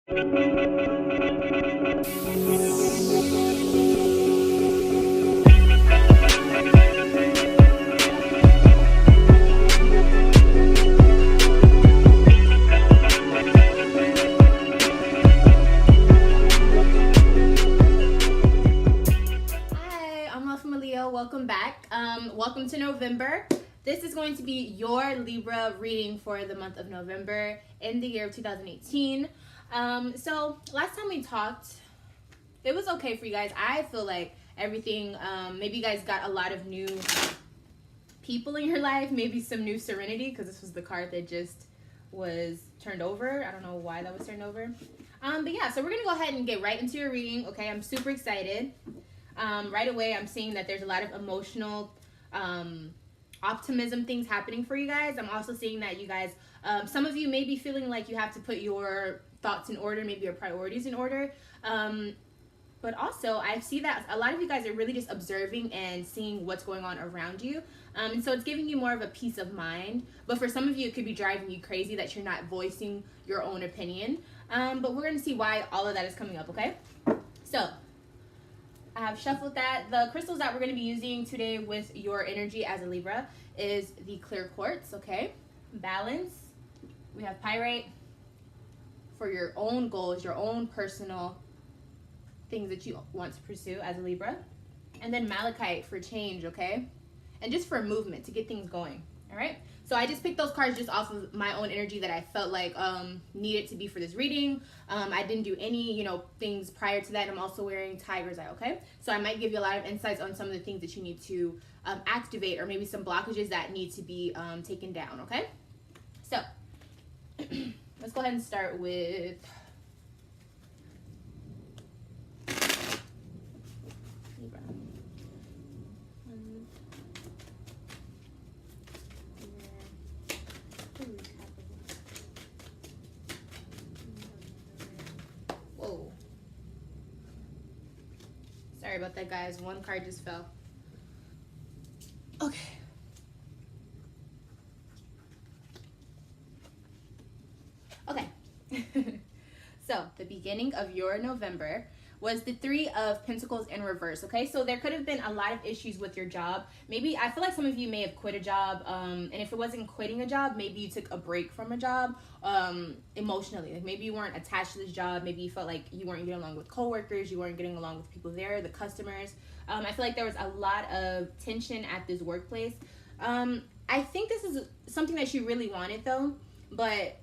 Welcome back. Welcome to November. This is going to be your Libra reading for the month of November in the year of 2018. So last time we talked, it was okay for you guys. I feel like everything, maybe you guys got a lot of new people in your life, maybe some new serenity, because this was the card that just was turned over. I don't know why that was turned over. But yeah, so we're going to go ahead and get right into your reading. Okay, I'm super excited. Right away, I'm seeing that there's a lot of emotional optimism things happening for you guys. I'm also seeing that you guys, some of you may be feeling like you have to put your thoughts in order, maybe your priorities in order. But also, I see that a lot of you guys are really just observing and seeing what's going on around you. And so it's giving you more of a peace of mind. But for some of you, it could be driving you crazy that you're not voicing your own opinion. But we're going to see why all of that is coming up, okay? So I have shuffled that. The crystals that we're going to be using today with your energy as a Libra is the clear quartz, okay? Balance. We have pyrite for your own goals, your own personal things that you want to pursue as a Libra. And then malachite for change, okay? And just for movement, to get things going, all right? So I just picked those cards just off of my own energy that I felt like needed to be for this reading. I didn't do any, things prior to that. And I'm also wearing tiger's eye, okay? So I might give you a lot of insights on some of the things that you need to activate, or maybe some blockages that need to be taken down, okay? So let's go ahead and start with Libra. Whoa. Sorry about that, guys. One card just fell. Okay. Okay. So, the beginning of your November was the Three of Pentacles in reverse, okay? So there could have been a lot of issues with your job. Maybe, I feel like some of you may have quit a job, and if it wasn't quitting a job, maybe you took a break from a job emotionally. Like maybe you weren't attached to this job. Maybe you felt like you weren't getting along with coworkers, you weren't getting along with people there, the customers. I feel like there was a lot of tension at this workplace. I think this is something that you really wanted though, but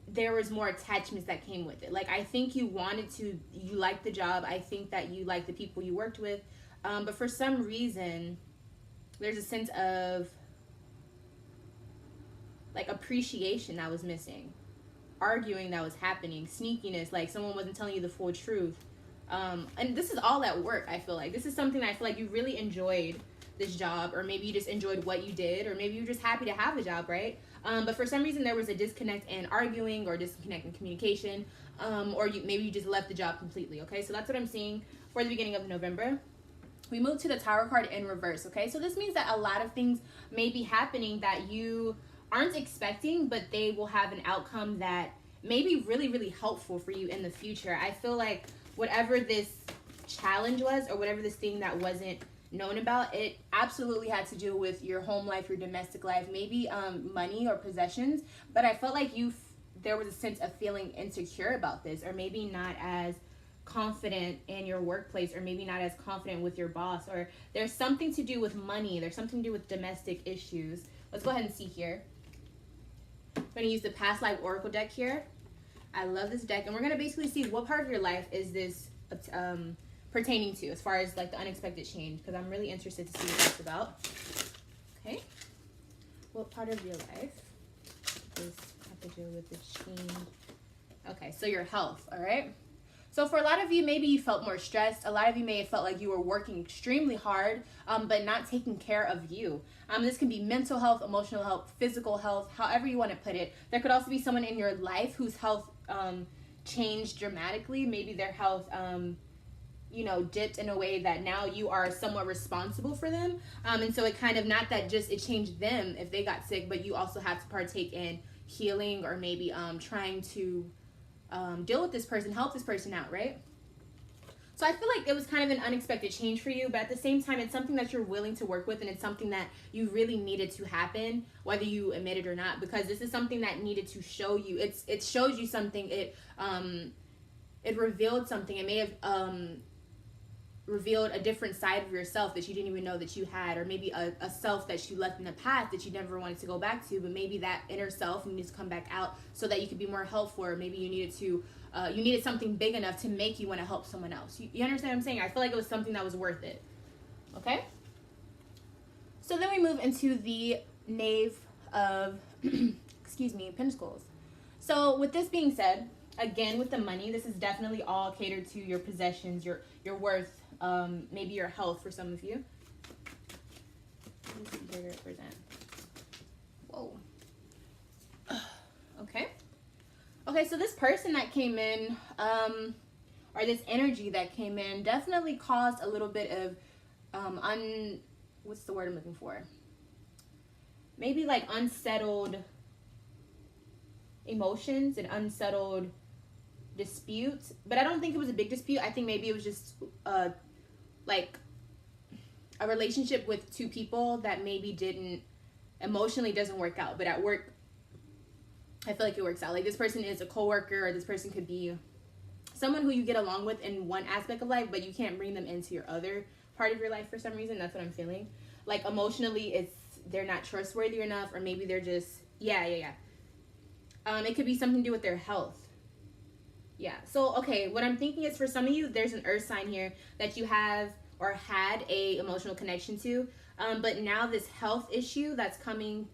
there was more attachments that came with it. Like, I think you liked the job. I think that you liked the people you worked with. But for some reason, there's a sense of, like, appreciation that was missing. Arguing that was happening. Sneakiness, like someone wasn't telling you the full truth. And this is all at work, I feel like. This is something that I feel like you really enjoyed this job, or maybe you just enjoyed what you did, or maybe you're just happy to have a job, right? But for some reason there was a disconnect in arguing, or disconnect in communication, or maybe you just left the job completely, okay? So that's what I'm seeing for the beginning of November. We move to the Tower card in reverse, okay? So this means that a lot of things may be happening that you aren't expecting, but they will have an outcome that may be really, really helpful for you in the future. I feel like whatever this challenge was, or whatever this thing that wasn't known about, it absolutely had to do with your home life, your domestic life, maybe money or possessions. But I felt like there was a sense of feeling insecure about this, or maybe not as confident in your workplace, or maybe not as confident with your boss, or there's something to do with money, there's something to do with domestic issues. Let's go ahead and see here. I'm going to use the Past Life Oracle deck here. I love this deck, and we're going to basically see what part of your life is this pertaining to, as far as like the unexpected change, because I'm really interested to see what that's about. Okay, what part of your life does have to do with the change? Okay, so your health. All right, so for a lot of you, maybe you felt more stressed. A lot of you may have felt like you were working extremely hard, but not taking care of you. This can be mental health, emotional health, physical health, however you want to put it. There could also be someone in your life whose health changed dramatically. Maybe their health dipped in a way that now you are somewhat responsible for them. And so it kind of, not that just it changed them if they got sick, but you also have to partake in healing, or maybe trying to deal with this person, help this person out, right? So I feel like it was kind of an unexpected change for you, but at the same time, it's something that you're willing to work with, and it's something that you really needed to happen, whether you admit it or not, because this is something that needed to show you. It shows you something. It revealed something. It may have revealed a different side of yourself that you didn't even know that you had, or maybe a self that you left in the past that you never wanted to go back to, but maybe that inner self needs to come back out so that you could be more helpful, or maybe you needed to you needed something big enough to make you want to help someone else. You understand what I'm saying? I feel like it was something that was worth it. Okay? So then we move into the Knave of Pentacles. So with this being said, again, with the money, this is definitely all catered to your possessions, your worth, maybe your health for some of you. Let me see here to represent. Whoa. Okay. Okay, so this person that came in, or this energy that came in, definitely caused a little bit of what's the word I'm looking for? Maybe like unsettled emotions and unsettled disputes. But I don't think it was a big dispute. I think maybe it was just like a relationship with two people that maybe didn't emotionally doesn't work out, but at work I feel like it works out. Like this person is a coworker, or this person could be someone who you get along with in one aspect of life, but you can't bring them into your other part of your life for some reason. That's what I'm feeling. Like emotionally, they're not trustworthy enough, or maybe they're just it could be something to do with their health. Yeah. So okay, what I'm thinking is for some of you, there's an earth sign here that you have or had a emotional connection to, but now this health issue that's coming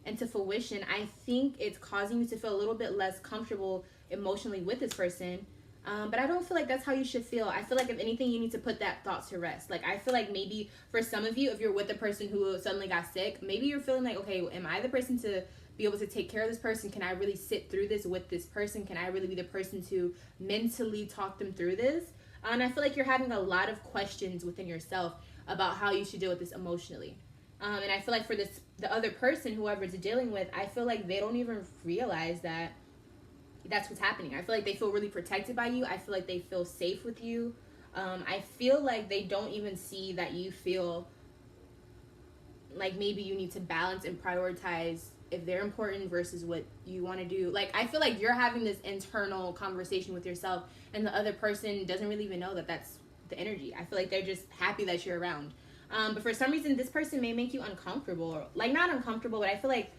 into fruition, I think it's causing you to feel a little bit less comfortable emotionally with this person. But I don't feel like that's how you should feel. I feel like if anything, you need to put that thought to rest. Like I feel like maybe for some of you, if you're with a person who suddenly got sick, maybe you're feeling like, okay, am I the person to be able to take care of this person? Can I really sit through this with this person? Can I really be the person to mentally talk them through this? And I feel like you're having a lot of questions within yourself about how you should deal with this emotionally. And I feel like for the other person, whoever it's dealing with, I feel like they don't even realize that that's what's happening. I feel like they feel really protected by you. I feel like they feel safe with you. I feel like they don't even see that you feel like maybe you need to balance and prioritize if they're important versus what you want to do. Like I feel like you're having this internal conversation with yourself, and the other person doesn't really even know that that's the energy. I feel like they're just happy that you're around. But for some reason, this person may make you uncomfortable, or like not uncomfortable, but I feel like,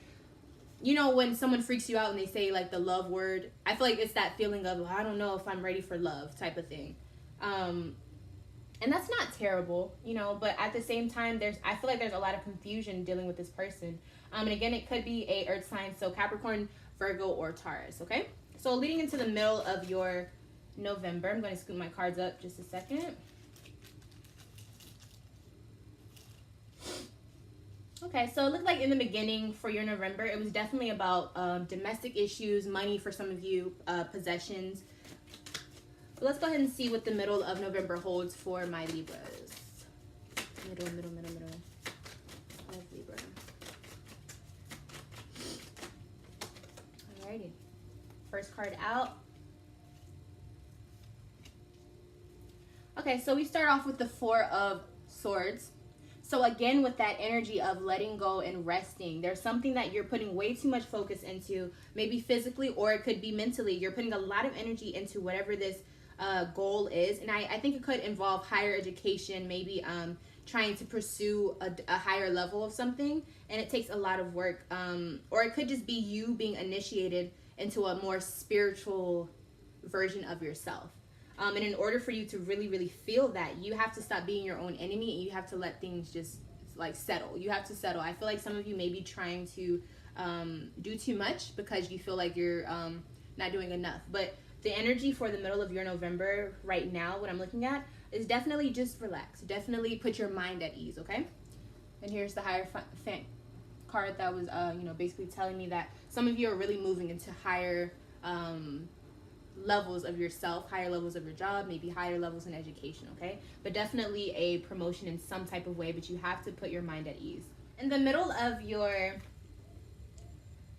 you know, when someone freaks you out and they say like the love word, I feel like it's that feeling of, I don't know if I'm ready for love type of thing. And that's not terrible, you know, but at the same time, I feel like there's a lot of confusion dealing with this person. And again, it could be a earth sign, so Capricorn, Virgo, or Taurus, okay? So leading into the middle of your November, I'm going to scoot my cards up just a second. Okay, so it looked like in the beginning for your November, it was definitely about domestic issues, money for some of you, possessions. But let's go ahead and see what the middle of November holds for my Libras. Middle of Libra. Alrighty. First card out. Okay, so we start off with the Four of Swords. So again, with that energy of letting go and resting, there's something that you're putting way too much focus into, maybe physically, or it could be mentally. You're putting a lot of energy into whatever this goal is. And I think it could involve higher education, maybe trying to pursue a higher level of something. And it takes a lot of work. Or it could just be you being initiated into a more spiritual version of yourself. And in order for you to really, really feel that, you have to stop being your own enemy, and you have to let things just like settle. You have to settle. I feel like some of you may be trying to do too much because you feel like you're not doing enough. But the energy for the middle of your November right now, what I'm looking at, is definitely just relax. Definitely put your mind at ease, okay? And here's the Hierophant card that was, basically telling me that some of you are really moving into higher levels of yourself, higher levels of your job, maybe higher levels in education, okay? But definitely a promotion in some type of way, but you have to put your mind at ease. In the middle of your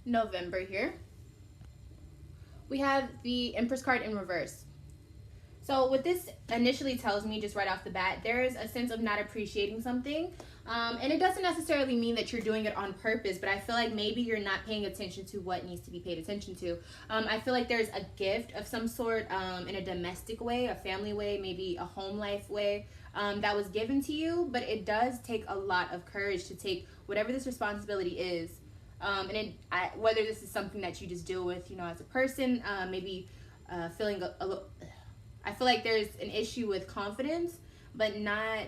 November here, we have the Empress card in reverse. So what this initially tells me just right off the bat, there is a sense of not appreciating something. And it doesn't necessarily mean that you're doing it on purpose, but I feel like maybe you're not paying attention to what needs to be paid attention to. I feel like there's a gift of some sort in a domestic way, a family way, maybe a home life way that was given to you, but it does take a lot of courage to take whatever this responsibility is. Whether this is something that you just deal with, you know, as a person, maybe feeling a little... I feel like there's an issue with confidence, but not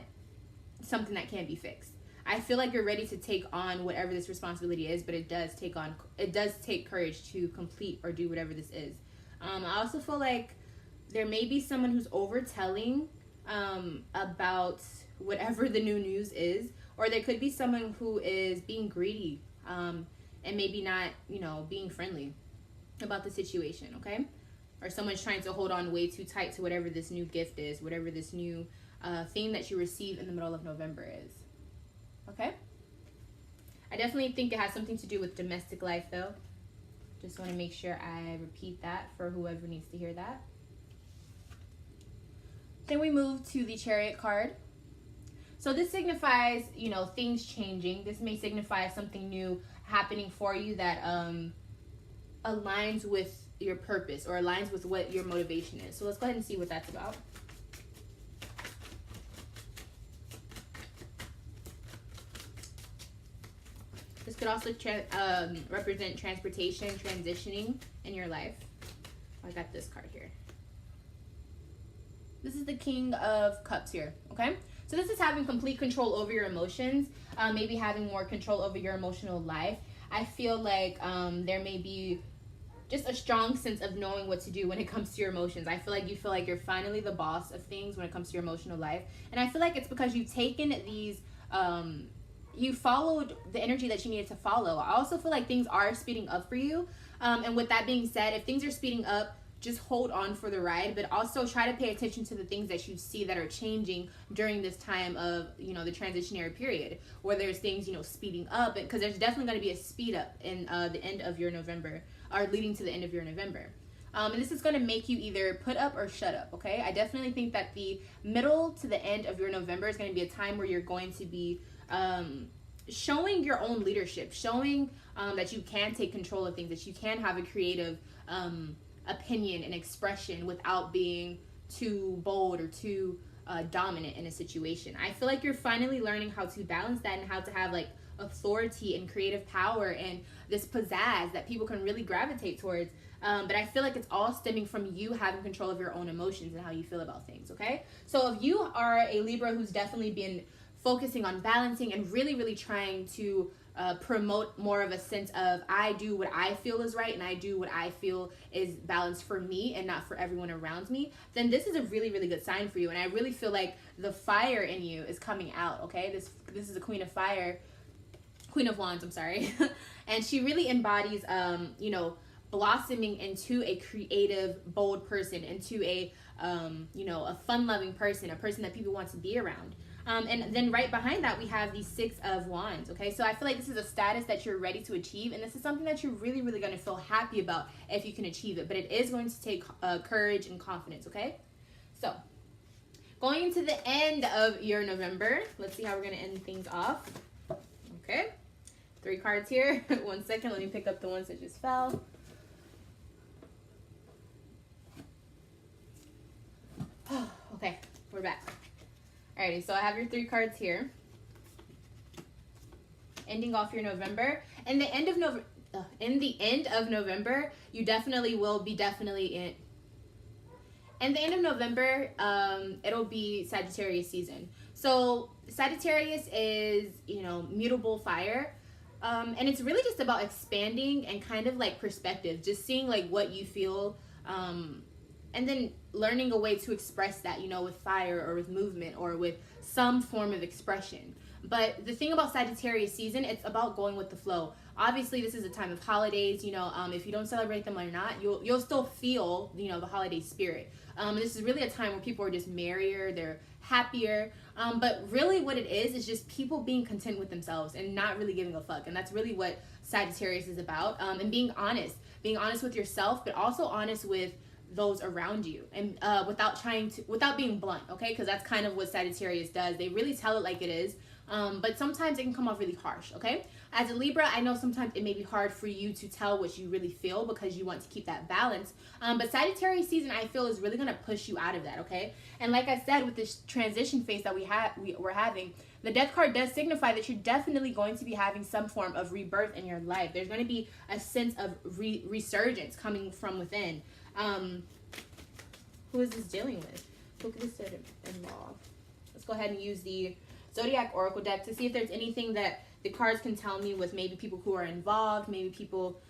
something that can't be fixed. I feel like you're ready to take on whatever this responsibility is, but it does take courage to complete or do whatever this is. I also feel like there may be someone who's overtelling about whatever the new news is, or there could be someone who is being greedy and maybe not, you know, being friendly about the situation, okay? Or someone's trying to hold on way too tight to whatever this new gift is, whatever this new thing that you receive in the middle of November is. Okay? I definitely think it has something to do with domestic life, though. Just want to make sure I repeat that for whoever needs to hear that. Then we move to the Chariot card. So this signifies, you know, things changing. This may signify something new happening for you that aligns with your purpose or aligns with what your motivation is. So let's go ahead and see what that's about. This could also represent transportation, transitioning in your life. I got this card here. This is the King of Cups here, okay? So this is having complete control over your emotions, maybe having more control over your emotional life. I feel like there may be just a strong sense of knowing what to do when it comes to your emotions. I feel like you're finally the boss of things when it comes to your emotional life. And I feel like it's because you've taken these, you followed the energy that you needed to follow. I also feel like things are speeding up for you. And with that being said, if things are speeding up, just hold on for the ride, but also try to pay attention to the things that you see that are changing during this time of, you know, the transitionary period, where there's things, you know, speeding up, because there's definitely going to be a speed up in the end of your November, or leading to the end of your November. And this is going to make you either put up or shut up, okay? I definitely think that the middle to the end of your November is going to be a time where you're going to be showing your own leadership, showing that you can take control of things, that you can have a creative opinion and expression without being too bold or too dominant in a situation. I feel like you're finally learning how to balance that and how to have like authority and creative power and this pizzazz that people can really gravitate towards. But I feel like it's all stemming from you having control of your own emotions and how you feel about things, okay? So if you are a Libra who's definitely been focusing on balancing and really, really trying to promote more of a sense of I do what I feel is right and I do what I feel is balanced for me and not for everyone around me, then this is a really, really good sign for you. And I really feel like the fire in you is coming out, okay? This is a Queen of Fire, Queen of Wands, I'm sorry. And she really embodies, you know, blossoming into a creative, bold person, into a, you know, a fun-loving person, a person that people want to be around. And then right behind that, we have the Six of Wands, okay? So I feel like this is a status that you're ready to achieve, and this is something that you're really, really going to feel happy about if you can achieve it. But it is going to take courage and confidence, okay? So going into the end of your November, let's see how we're going to end things off. Okay, 3 cards here. 1 second, let me pick up the ones that just fell. Okay, we're back. Alrighty, so I have your 3 cards here. Ending off your November. In the end of November, you definitely will be in the end of November, it'll be Sagittarius season. So Sagittarius is, you know, mutable fire. And it's really just about expanding and kind of like perspective, just seeing like what you feel, and then learning a way to express that, you know, with fire or with movement or with some form of expression. But the thing about Sagittarius season, it's about going with the flow. Obviously, this is a time of holidays, you know, if you don't celebrate them or not, you'll still feel, you know, the holiday spirit. This is really a time where people are just merrier, they're happier. But really what it is just people being content with themselves and not really giving a fuck. And that's really what Sagittarius is about, and being honest with yourself, but also honest with those around you, and without being blunt, okay? Because that's kind of what Sagittarius does. They really tell it like it is, but sometimes it can come off really harsh, okay? As a Libra, I know sometimes it may be hard for you to tell what you really feel because you want to keep that balance, but Sagittarius season, I feel, is really going to push you out of that, okay? And like I said, with this transition phase that we're having, the Death card does signify that you're definitely going to be having some form of rebirth in your life. There's going to be a sense of resurgence coming from within. Who is this dealing with? Who could this involve? Let's go ahead and use the Zodiac Oracle deck to see if there's anything that the cards can tell me with maybe people who are involved, maybe people,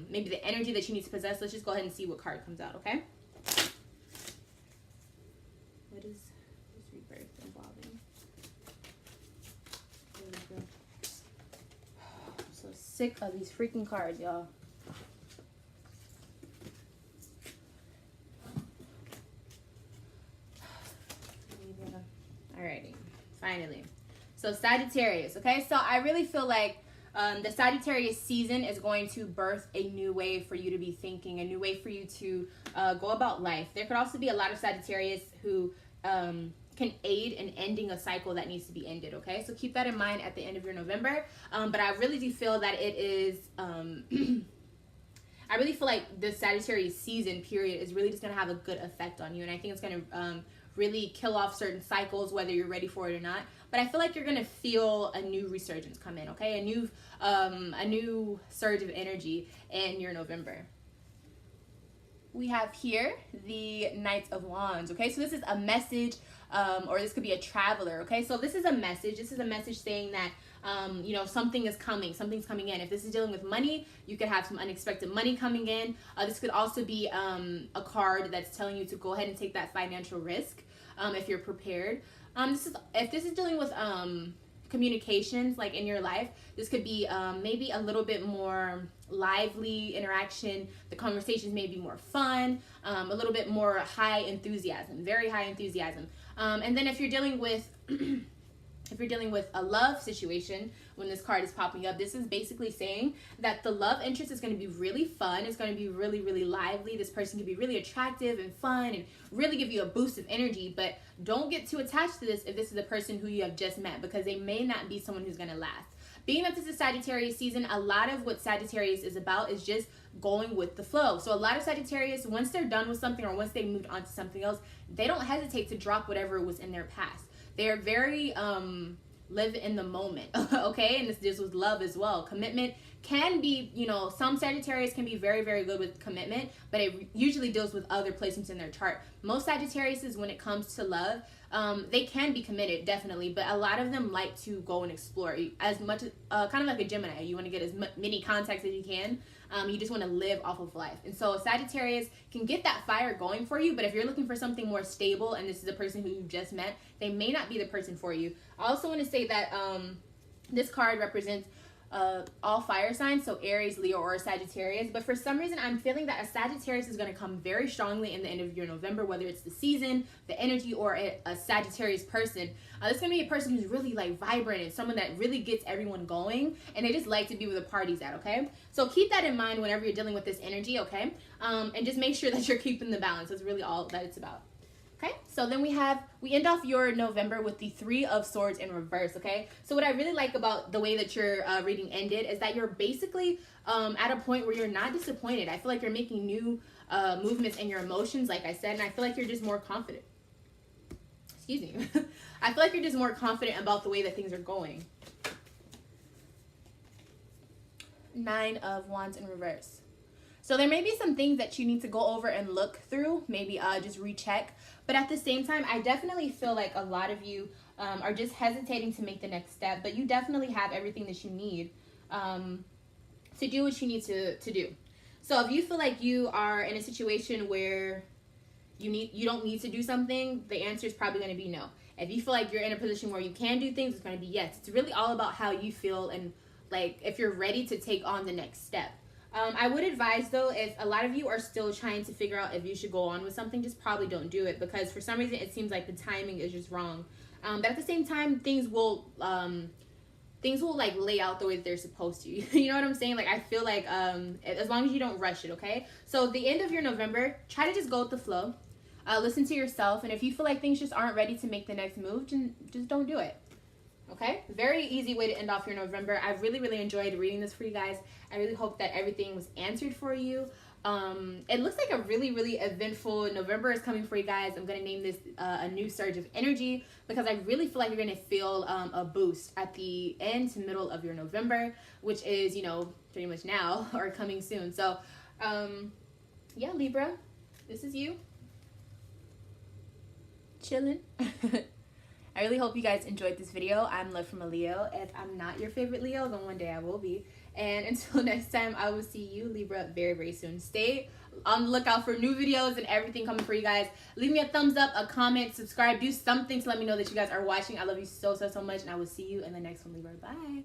maybe the energy that you need to possess. Let's just go ahead and see what card comes out, okay? What is this rebirth involving? There we go. I'm so sick of these freaking cards, y'all. Alrighty, finally. So Sagittarius, okay? So I really feel like the Sagittarius season is going to birth a new way for you to be thinking, a new way for you to go about life. There could also be a lot of Sagittarius who can aid in ending a cycle that needs to be ended, okay? So keep that in mind at the end of your November. But I really do feel that it is... I really feel like the Sagittarius season period is really just going to have a good effect on you. And I think it's going to really kill off certain cycles, whether you're ready for it or not. But I feel like you're going to feel a new resurgence come in, okay? A new surge of energy in your November. We have here the Knight of Wands, okay? So this is a message, or this could be a traveler, okay? So this is a message. This is a message saying that, you know, something is coming. Something's coming in. If this is dealing with money, you could have some unexpected money coming in. This could also be a card that's telling you to go ahead and take that financial risk if you're prepared. If this is dealing with communications, like in your life, this could be maybe a little bit more lively interaction. The conversations may be more fun, a little bit more high enthusiasm, very high enthusiasm. And then if you're dealing with a love situation, when this card is popping up, this is basically saying that the love interest is going to be really fun. It's going to be really, really lively. This person can be really attractive and fun and really give you a boost of energy, but don't get too attached to this if this is a person who you have just met, because they may not be someone who's going to last. Being that this is Sagittarius season, a lot of what Sagittarius is about is just going with the flow. So a lot of Sagittarius, once they're done with something or once they moved on to something else, they don't hesitate to drop whatever was in their past. They're very live in the moment, okay? And this deals with love as well. Commitment can be, you know, some Sagittarius can be very, very good with commitment, but it usually deals with other placements in their chart. Most Sagittariuses, when it comes to love, they can be committed, definitely, but a lot of them like to go and explore as much, kind of like a Gemini. You want to get as many contacts as you can. You just want to live off of life. And so Sagittarius can get that fire going for you, but if you're looking for something more stable and this is a person who you just met, they may not be the person for you. I also want to say that this card represents all fire signs, so Aries, Leo, or Sagittarius. But for some reason, I'm feeling that a Sagittarius is going to come very strongly in the end of your November, whether it's the season, the energy, or a Sagittarius person. This is going to be a person who's really like vibrant and someone that really gets everyone going, and they just like to be where the party's at, okay? So keep that in mind whenever you're dealing with this energy, okay? And just make sure that you're keeping the balance. That's really all that it's about. Okay, so then we end off your November with the Three of Swords in reverse, okay? So what I really like about the way that your reading ended is that you're basically at a point where you're not disappointed. I feel like you're making new movements in your emotions, like I said, and I feel like you're just more confident. Excuse me. I feel like you're just more confident about the way that things are going. Nine of Wands in reverse. So there may be some things that you need to go over and look through, maybe just recheck. But at the same time, I definitely feel like a lot of you are just hesitating to make the next step. But you definitely have everything that you need to do what you need to do. So if you feel like you are in a situation where you don't need to do something, the answer is probably going to be no. If you feel like you're in a position where you can do things, it's going to be yes. It's really all about how you feel and like if you're ready to take on the next step. I would advise, though, if a lot of you are still trying to figure out if you should go on with something, just probably don't do it, because for some reason it seems like the timing is just wrong. But at the same time, things will things will like lay out the way that they're supposed to. You know what I'm saying? Like, I feel like as long as you don't rush it, okay? So the end of your November, try to just go with the flow. Listen to yourself, and if you feel like things just aren't ready to make the next move, just don't do it. Okay? Very easy way to end off your November. I really, really enjoyed reading this for you guys. I really hope that everything was answered for you. It looks like a really, really eventful November is coming for you guys. I'm going to name this a new surge of energy, because I really feel like you're going to feel a boost at the end to middle of your November, which is, you know, pretty much now or coming soon. So, yeah, Libra, this is you. Chilling. I really hope you guys enjoyed this video. I'm Love from a Leo. If I'm not your favorite Leo, then one day I will be. And until next time, I will see you, Libra, very, very soon. Stay on the lookout for new videos and everything coming for you guys. Leave me a thumbs up, a comment, subscribe, do something to let me know that you guys are watching. I love you so, so, so much, and I will see you in the next one, Libra. Bye.